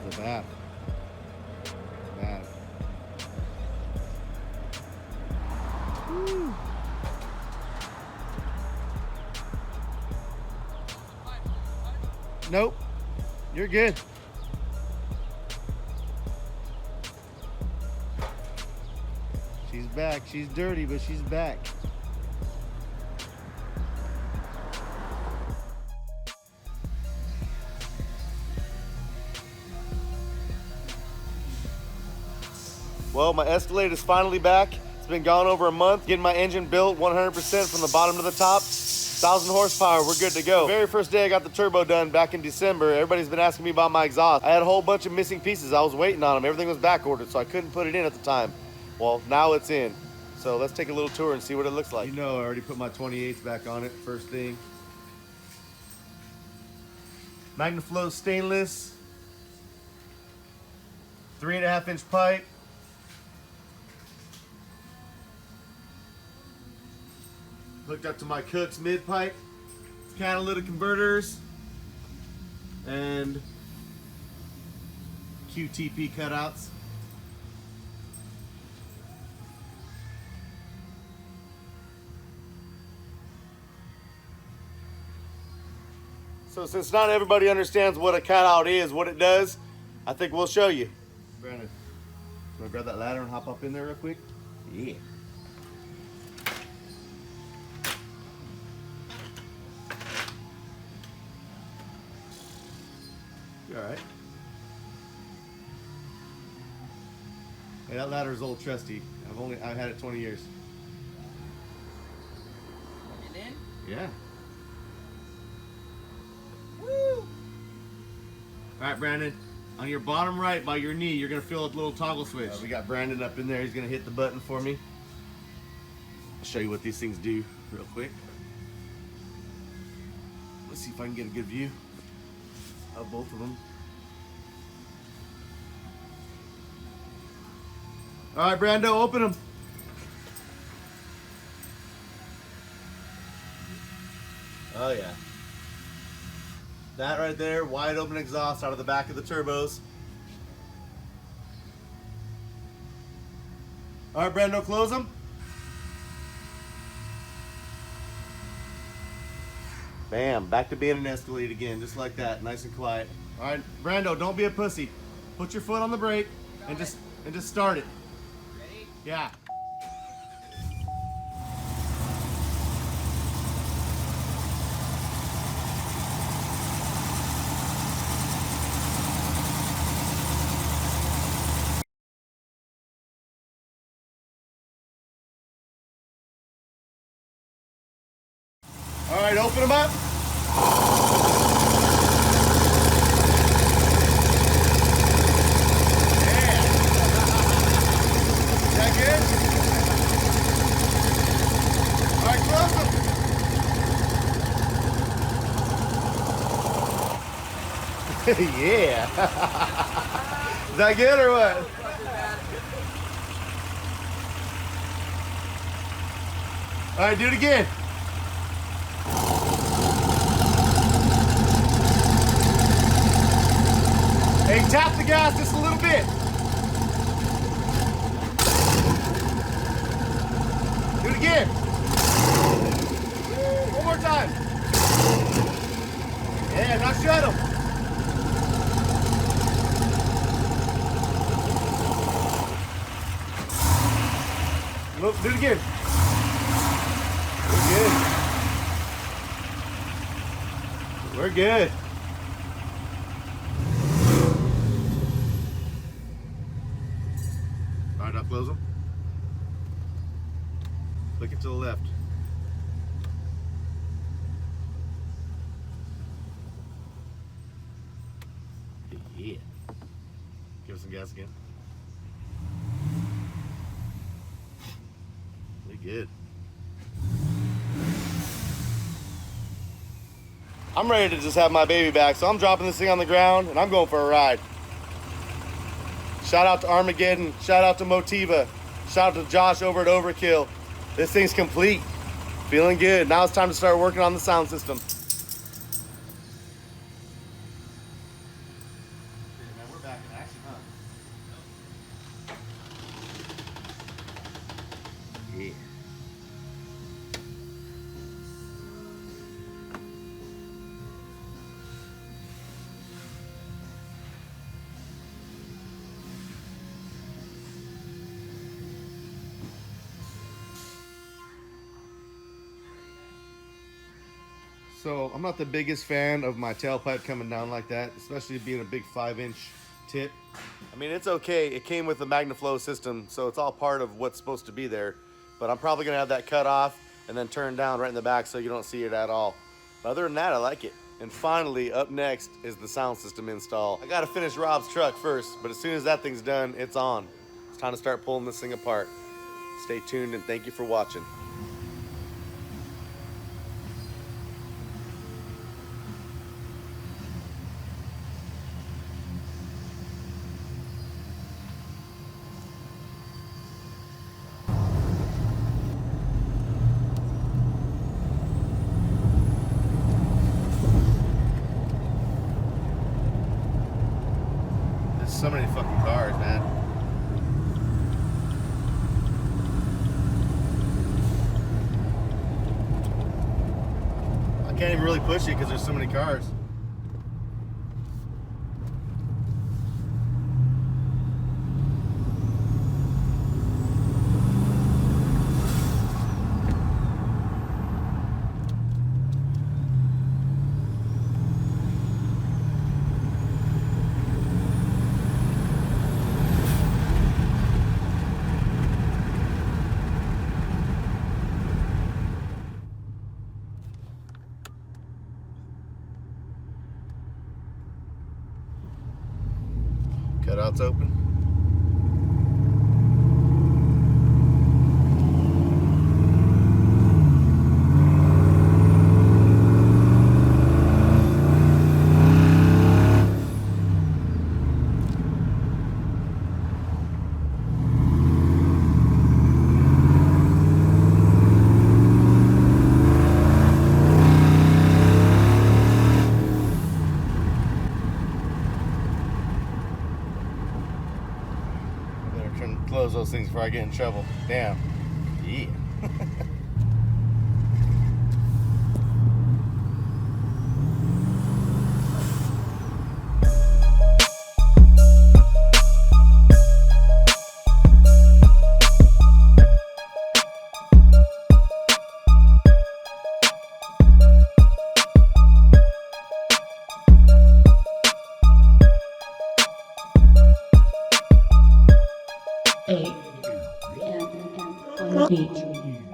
The bath. Bath. Woo. Nope. You're good. She's back. She's dirty, but she's back. Well, my Escalade is finally back. It's been gone over a month. Getting my engine built 100% from the bottom to the top. 1,000 horsepower, we're good to go. The very first day I got the turbo done back in December, everybody's been asking me about my exhaust. I had a whole bunch of missing pieces. I was waiting on them. Everything was back ordered, so I couldn't put it in at the time. Well, now it's in. So let's take a little tour and see what it looks like. You know, I already put my 28s back on it, first thing. Magnaflow stainless. 3.5-inch pipe. Hooked up to my Kooks Midpipe, catalytic converters, and QTP cutouts. So since not everybody understands what a cutout is, what it does, I think we'll show you. Brandon, wanna grab that ladder and hop up in there real quick? Yeah. All right. Hey, that ladder is old trusty. I've had it 20 years. Plug it in? Yeah. Woo! All right, Brandon. On your bottom right by your knee, you're gonna feel a little toggle switch. We got Brandon up in there. He's gonna hit the button for me. I'll show you what these things do real quick. Let's see if I can get a good view of both of them. All right, Brando, open them. Oh yeah. That right there, wide open exhaust out of the back of the turbos. All right, Brando, close them. Bam, back to being an Escalade again, just like that, nice and quiet. All right, Brando, don't be a pussy. Put your foot on the brake and just start it. Ready? Yeah. All right, open them up. Yeah. Is that good? All right, close them. Yeah. Is that good or what? All right, do it again. Hey, tap the gas just a little bit. Do it again. One more time. Yeah, now shut them. Look, do it again. We're good. We're good. All right, I'll close them. Click it to the left. Yeah. Give us some gas again. Really good. I'm ready to just have my baby back, so I'm dropping this thing on the ground and I'm going for a ride. Shout out to Armageddon, shout out to Motiva, shout out to Josh over at Overkill. This thing's complete, feeling good. Now it's time to start working on the sound system. Man, we're back So I'm not the biggest fan of my tailpipe coming down like that, especially being a big 5-inch tip. I mean, it's okay. It came with the Magnaflow system, so it's all part of what's supposed to be there. But I'm probably gonna have that cut off and then turned down right in the back so you don't see it at all. But other than that, I like it. And finally, up next is the sound system install. I gotta finish Rob's truck first, but as soon as that thing's done, it's on. It's time to start pulling this thing apart. Stay tuned and thank you for watching. There's so many fucking cars, man. I can't even really push it because there's so many cars. Cutouts open. Close those things before I get in trouble. Damn. Yeah. on the beat.